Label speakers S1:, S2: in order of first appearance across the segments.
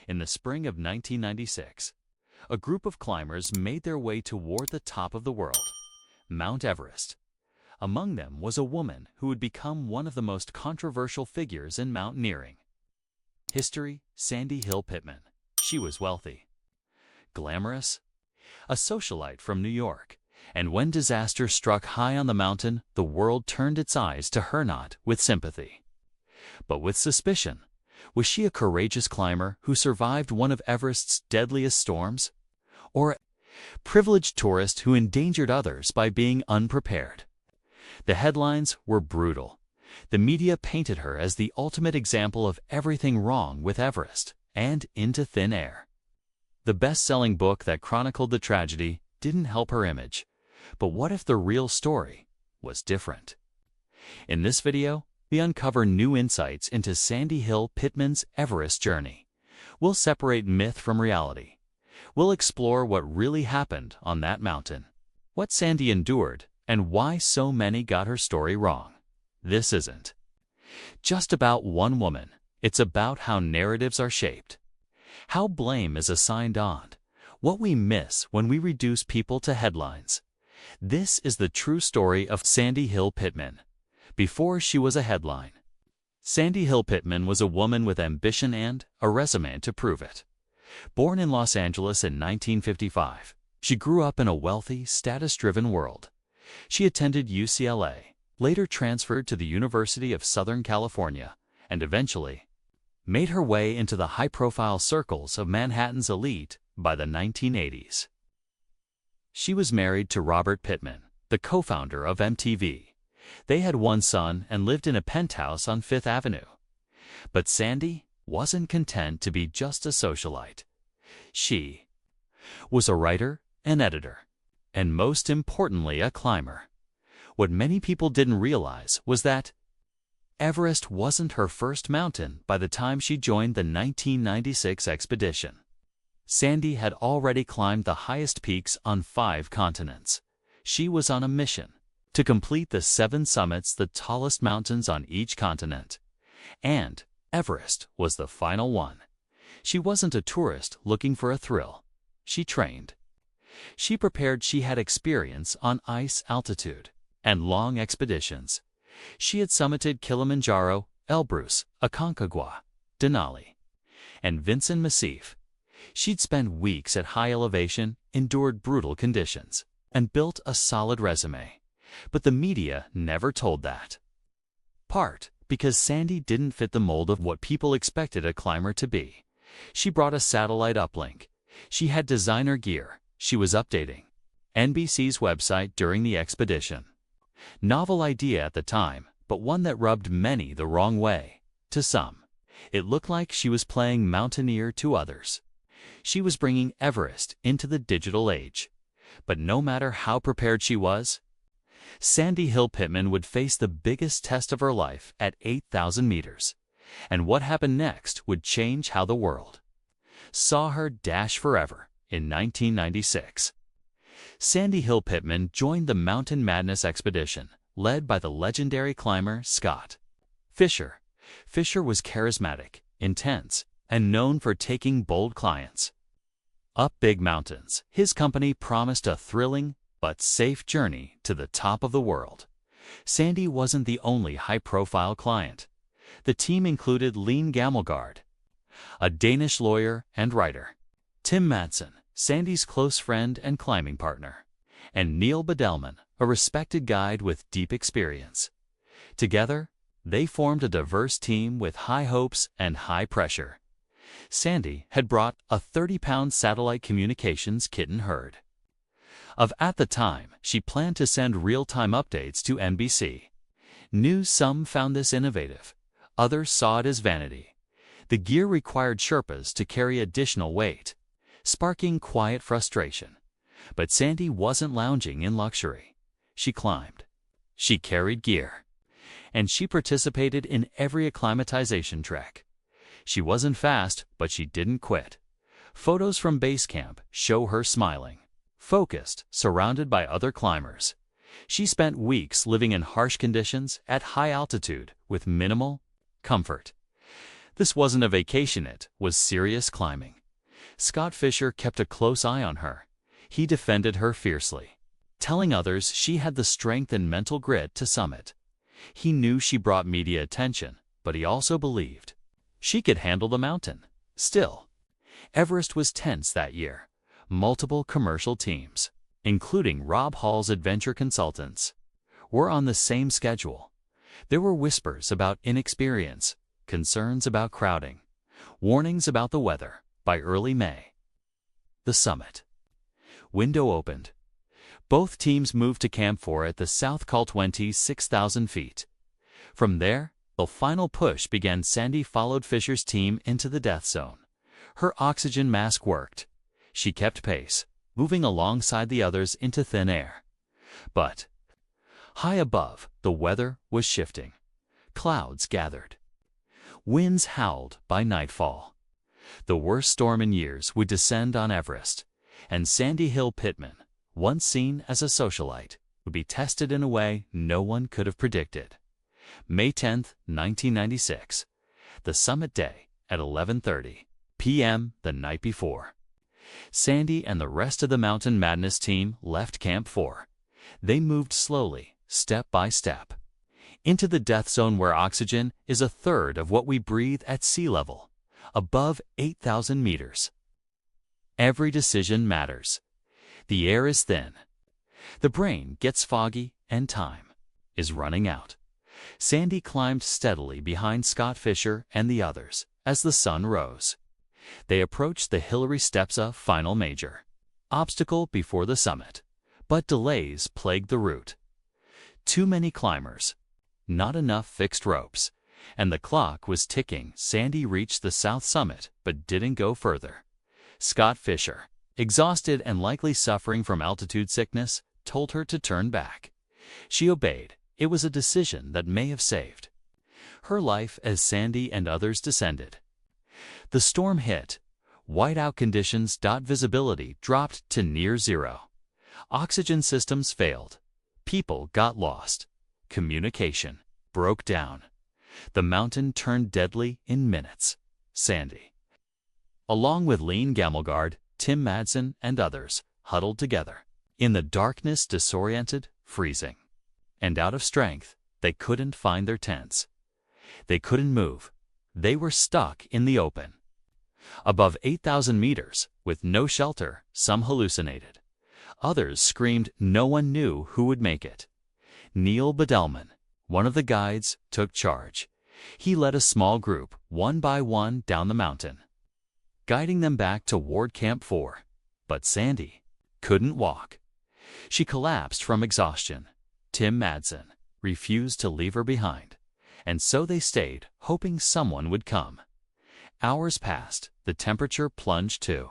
S1: In the spring of 1996, a group of climbers made their way toward the top of the world, Mount Everest. Among them was a woman who would become one of the most controversial figures in mountaineering. History: Sandy Hill Pittman. She was wealthy, glamorous, a socialite from New York. And when disaster struck high on the mountain, the world turned its eyes to her, not with sympathy, but with suspicion. Was she a courageous climber who survived one of Everest's deadliest storms? Or a privileged tourist who endangered others by being unprepared? The headlines were brutal. The media painted her as the ultimate example of everything wrong with Everest and into thin air. The best-selling book that chronicled the tragedy didn't help her image. But what if the real story was different? In this video, we uncover new insights into Sandy Hill Pittman's Everest journey. We'll separate myth from reality. We'll explore what really happened on that mountain, what Sandy endured, and why so many got her story wrong. This isn't just about one woman. It's about how narratives are shaped, how blame is assigned on, what we miss when we reduce people to headlines. This is the true story of Sandy Hill Pittman. Before she was a headline, Sandy Hill Pittman was a woman with ambition and a resume to prove it. Born in Los Angeles in 1955, she grew up in a wealthy, status-driven world. She attended UCLA, later transferred to the University of Southern California, and eventually made her way into the high-profile circles of Manhattan's elite by the 1980s. She was married to Robert Pittman, the co-founder of MTV. They had one son and lived in a penthouse on Fifth Avenue. But Sandy wasn't content to be just a socialite. She was a writer, an editor, and most importantly, a climber. What many people didn't realize was that Everest wasn't her first mountain by the time she joined the 1996 expedition. Sandy had already climbed the highest peaks on 5 continents. She was on a mission to complete the 7 summits, the tallest mountains on each continent. And Everest was the final one. She wasn't a tourist looking for a thrill. She trained. She prepared. She had experience on ice, altitude, and long expeditions. She had summited Kilimanjaro, Elbrus, Aconcagua, Denali, and Vincent Massif. She'd spent weeks at high elevation, endured brutal conditions, and built a solid resume. But the media never told that. Part because Sandy didn't fit the mold of what people expected a climber to be. She brought a satellite uplink. She had designer gear. She was updating NBC's website during the expedition. Novel idea at the time, but one that rubbed many the wrong way. To some, it looked like she was playing mountaineer to others. She was bringing Everest into the digital age. But no matter how prepared she was, Sandy Hill Pittman would face the biggest test of her life at 8,000 meters. And what happened next would change how the world saw her dash forever. In 1996, Sandy Hill Pittman joined the Mountain Madness expedition, led by the legendary climber Scott Fisher. Fisher was charismatic, intense, and known for taking bold clients up big mountains. His company promised a thrilling but safe journey to the top of the world. Sandy wasn't the only high-profile client. The team included Leen Gammelgaard, a Danish lawyer and writer, Tim Madsen, Sandy's close friend and climbing partner, and Neil Bedelman, a respected guide with deep experience. Together, they formed a diverse team with high hopes and high pressure. Sandy had brought a 30-pound satellite communications kit and herd. At the time, she planned to send real-time updates to NBC. Some found this innovative. Others saw it as vanity. The gear required sherpas to carry additional weight, sparking quiet frustration. But Sandy wasn't lounging in luxury. She climbed. She carried gear. And she participated in every acclimatization trek. She wasn't fast, but she didn't quit. Photos from base camp show her smiling, focused, surrounded by other climbers. She spent weeks living in harsh conditions at high altitude with minimal comfort. This wasn't a vacation, it was serious climbing. Scott Fisher kept a close eye on her. He defended her fiercely, telling others she had the strength and mental grit to summit. He knew she brought media attention, but he also believed she could handle the mountain. Still, Everest was tense that year. Multiple commercial teams, including Rob Hall's Adventure Consultants, were on the same schedule. There were whispers about inexperience, concerns about crowding, warnings about the weather. By early May, the summit window opened. Both teams moved to Camp 4 at the South Col 26,000 feet. From there, the final push began. Sandy followed Fisher's team into the death zone. Her oxygen mask worked. She kept pace, moving alongside the others into thin air. But high above, the weather was shifting. Clouds gathered. Winds howled by nightfall. The worst storm in years would descend on Everest, and Sandy Hill Pittman, once seen as a socialite, would be tested in a way no one could have predicted. May 10, 1996, the summit day at 11:30 p.m. the night before. Sandy and the rest of the Mountain Madness team left Camp 4. They moved slowly, step by step, into the death zone where oxygen is a third of what we breathe at sea level, above 8,000 meters. Every decision matters. The air is thin. The brain gets foggy and time is running out. Sandy climbed steadily behind Scott Fisher and the others as the sun rose. They approached the Hillary Stepsa final major obstacle before the summit, but delays plagued the route. Too many climbers, not enough fixed ropes, and the clock was ticking. Sandy reached the south summit but didn't go further. Scott Fisher, exhausted and likely suffering from altitude sickness, told her to turn back. She obeyed. It was a decision that may have saved her life as Sandy and others descended. The storm hit. Whiteout conditions. Visibility dropped to near zero. Oxygen systems failed. People got lost. Communication broke down. The mountain turned deadly in minutes. Sandy, along with Lean Gamelgard, Tim Madsen, and others, huddled together. In the darkness, disoriented, freezing, and out of strength, they couldn't find their tents. They couldn't move. They were stuck in the open. Above 8,000 meters, with no shelter, some hallucinated. Others screamed. No one knew who would make it. Neil Bedelman, one of the guides, took charge. He led a small group, one by one, down the mountain, guiding them back toward Camp 4. But Sandy couldn't walk. She collapsed from exhaustion. Tim Madsen refused to leave her behind, and so they stayed, hoping someone would come. Hours passed. The temperature plunged to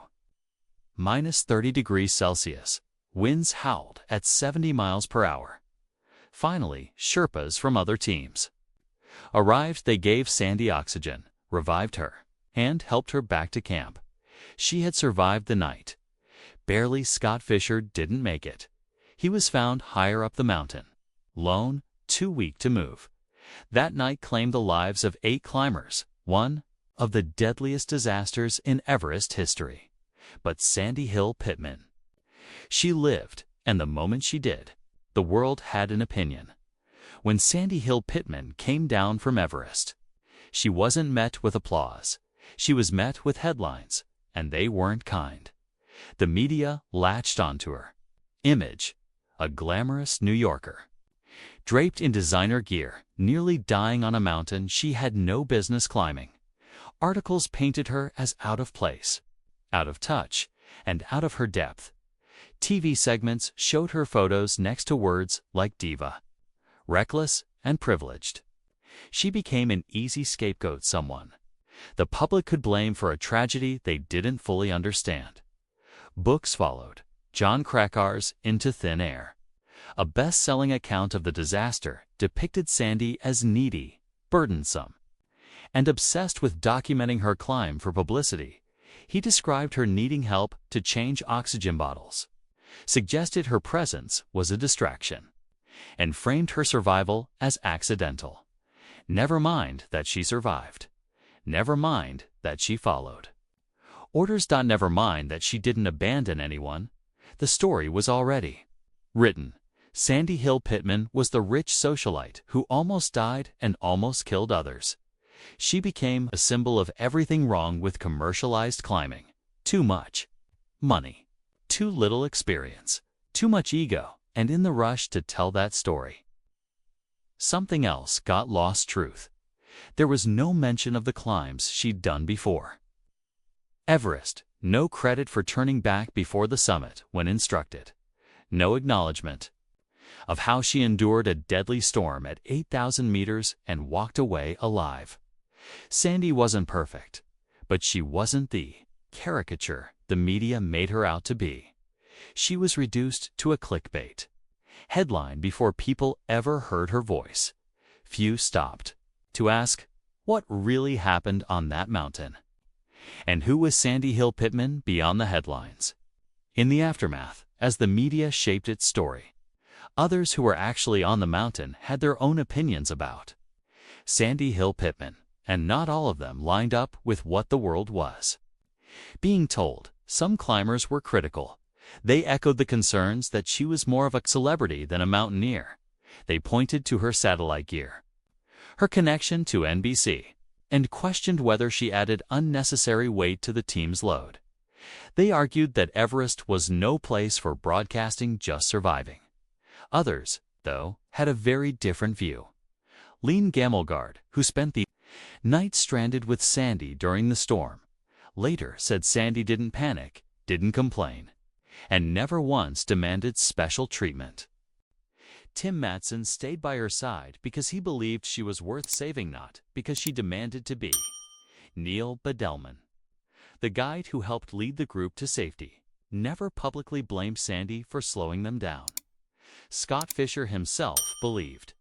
S1: -30 degrees Celsius. Winds howled at 70 miles per hour. Finally, Sherpas from other teams arrived. They gave Sandy oxygen, revived her, and helped her back to camp. She had survived the night. Barely. Scott Fisher didn't make it. He was found higher up the mountain, lone, too weak to move. That night claimed the lives of 8 climbers, one of the deadliest disasters in Everest history. But Sandy Hill Pittman, she lived, and the moment she did, the world had an opinion. When Sandy Hill Pittman came down from Everest, she wasn't met with applause. She was met with headlines, and they weren't kind. The media latched onto her image, a glamorous New Yorker, draped in designer gear, nearly dying on a mountain she had no business climbing. Articles painted her as out of place, out of touch, and out of her depth. TV segments showed her photos next to words like diva, reckless, and privileged. She became an easy scapegoat, someone the public could blame for a tragedy they didn't fully understand. Books followed. John Krakauer's Into Thin Air, a best-selling account of the disaster, depicted Sandy as needy, burdensome, and obsessed with documenting her climb for publicity. He described her needing help to change oxygen bottles, suggested her presence was a distraction, and framed her survival as accidental. Never mind that she survived. Never mind that she followed. Orders. Never mind that she didn't abandon anyone. The story was already written. Sandy Hill Pittman was the rich socialite who almost died and almost killed others. She became a symbol of everything wrong with commercialized climbing. Too much money, too little experience, too much ego, and in the rush to tell that story, something else got lost. Truth. There was no mention of the climbs she'd done before. Everest, no credit for turning back before the summit when instructed. No acknowledgement of how she endured a deadly storm at 8,000 meters and walked away alive. Sandy wasn't perfect, but she wasn't the caricature the media made her out to be. She was reduced to a clickbait headline before people ever heard her voice. Few stopped to ask what really happened on that mountain. And who was Sandy Hill Pittman beyond the headlines? In the aftermath, as the media shaped its story, others who were actually on the mountain had their own opinions about Sandy Hill Pittman, and not all of them lined up with what the world was being told. Some climbers were critical. They echoed the concerns that she was more of a celebrity than a mountaineer. They pointed to her satellite gear, her connection to NBC, and questioned whether she added unnecessary weight to the team's load. They argued that Everest was no place for broadcasting, just surviving. Others, though, had a very different view. Lean Gamelgard, who spent the night stranded with Sandy during the storm, later said Sandy didn't panic, didn't complain, and never once demanded special treatment. Tim Matson stayed by her side because he believed she was worth saving, not because she demanded to be. Neil Bedelman, the guide who helped lead the group to safety, never publicly blamed Sandy for slowing them down. Scott Fisher himself believed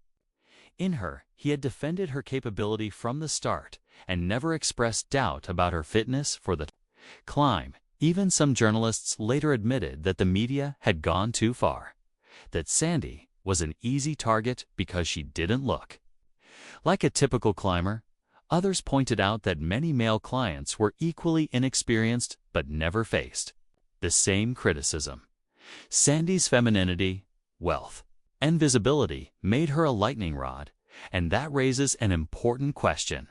S1: in her. He had defended her capability from the start and never expressed doubt about her fitness for the climb. Even some journalists later admitted that the media had gone too far, that Sandy was an easy target because she didn't look like a typical climber. Others pointed out that many male clients were equally inexperienced but never faced the same criticism. Sandy's femininity, wealth, and visibility made her a lightning rod, and that raises an important question.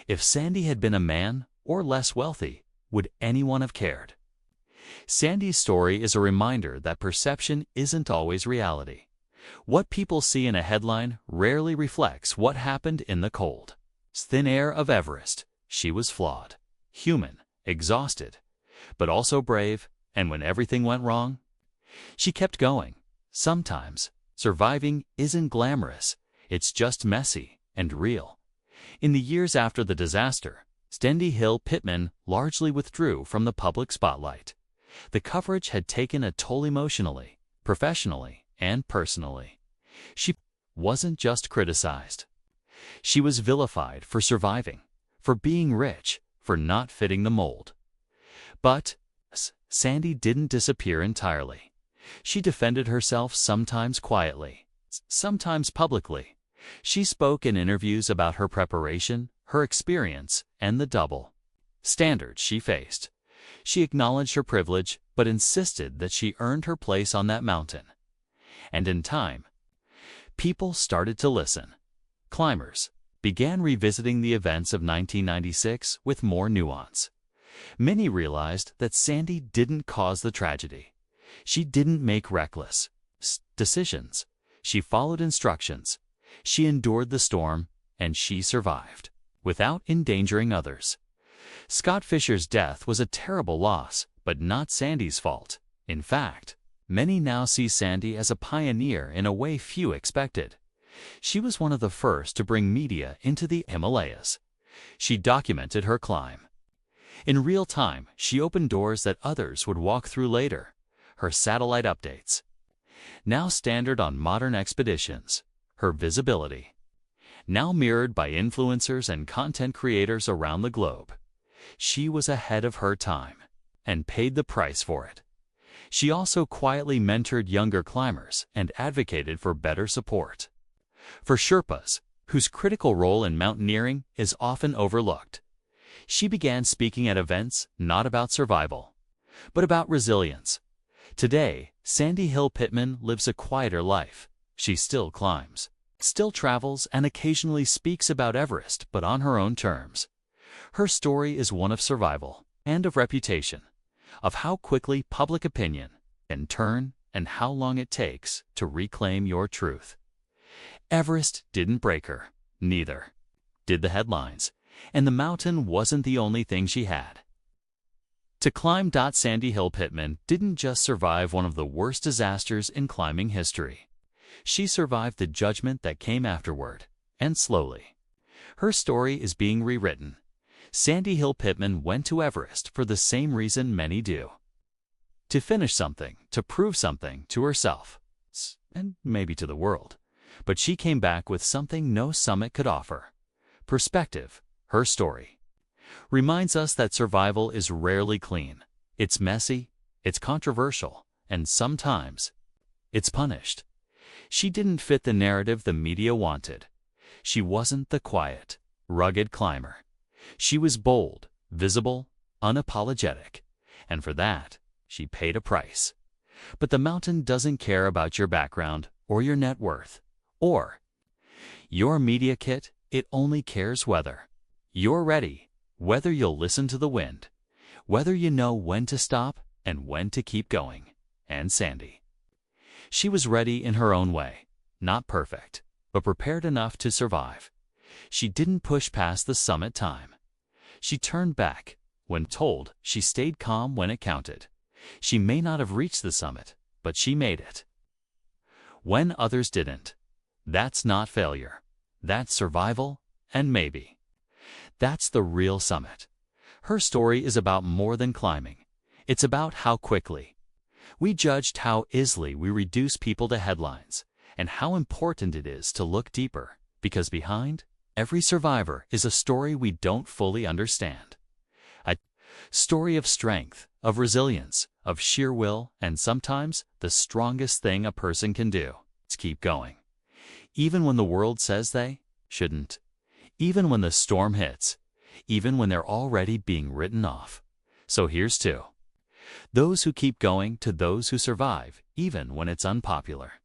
S1: If Sandy had been a man or less wealthy, would anyone have cared? Sandy's story is a reminder that perception isn't always reality. What people see in a headline rarely reflects what happened in the cold, thin air of Everest. She was flawed, human, exhausted, but also brave, and when everything went wrong, she kept going. Sometimes, surviving isn't glamorous, it's just messy and real. In the years after the disaster, Sandy Hill Pittman largely withdrew from the public spotlight. The coverage had taken a toll emotionally, professionally, and personally. She wasn't just criticized. She was vilified for surviving, for being rich, for not fitting the mold. But Sandy didn't disappear entirely. She defended herself, sometimes quietly, sometimes publicly. She spoke in interviews about her preparation, her experience, and the double standards she faced. She acknowledged her privilege, but insisted that she earned her place on that mountain. And in time, people started to listen. Climbers began revisiting the events of 1996 with more nuance. Many realized that Sandy didn't cause the tragedy. She didn't make reckless decisions. She followed instructions. She endured the storm, and she survived, without endangering others. Scott Fisher's death was a terrible loss, but not Sandy's fault. In fact, many now see Sandy as a pioneer in a way few expected. She was one of the first to bring media into the Himalayas. She documented her climb. In real time, she opened doors that others would walk through later. Her satellite updates, now standard on modern expeditions. Her visibility, now mirrored by influencers and content creators around the globe. She was ahead of her time, and paid the price for it. She also quietly mentored younger climbers and advocated for better support for Sherpas, whose critical role in mountaineering is often overlooked. She began speaking at events not about survival, but about resilience. Today, Sandy Hill Pittman lives a quieter life. She still climbs, still travels, and occasionally speaks about Everest, but on her own terms. Her story is one of survival and of reputation, of how quickly public opinion can turn and how long it takes to reclaim your truth. Everest didn't break her, neither did the headlines, and the mountain wasn't the only thing she had to climb. Sandy Hill Pittman didn't just survive one of the worst disasters in climbing history. She survived the judgment that came afterward, and slowly. Her story is being rewritten. Sandy Hill Pittman went to Everest for the same reason many do: to finish something, to prove something to herself, and maybe to the world. But she came back with something no summit could offer: perspective. Her story reminds us that survival is rarely clean. It's messy, it's controversial, and sometimes it's punished. She didn't fit the narrative the media wanted. She wasn't the quiet, rugged climber. She was bold, visible, unapologetic, and for that, she paid a price. But the mountain doesn't care about your background or your net worth or your media kit. It only cares whether you're ready, whether you'll listen to the wind, whether you know when to stop and when to keep going. And Sandy, she was ready in her own way, not perfect, but prepared enough to survive. She didn't push past the summit time. She turned back when told. She stayed calm when it counted. She may not have reached the summit, but she made it when others didn't. That's not failure. That's survival, and maybe that's the real summit. Her story is about more than climbing. It's about how quickly we judged, how easily we reduce people to headlines, and how important it is to look deeper, because behind every survivor is a story we don't fully understand. A story of strength, of resilience, of sheer will, and sometimes the strongest thing a person can do is keep going. Even when the world says they shouldn't. Even when the storm hits. Even when they're already being written off. So here's to those who keep going, to those who survive, even when it's unpopular.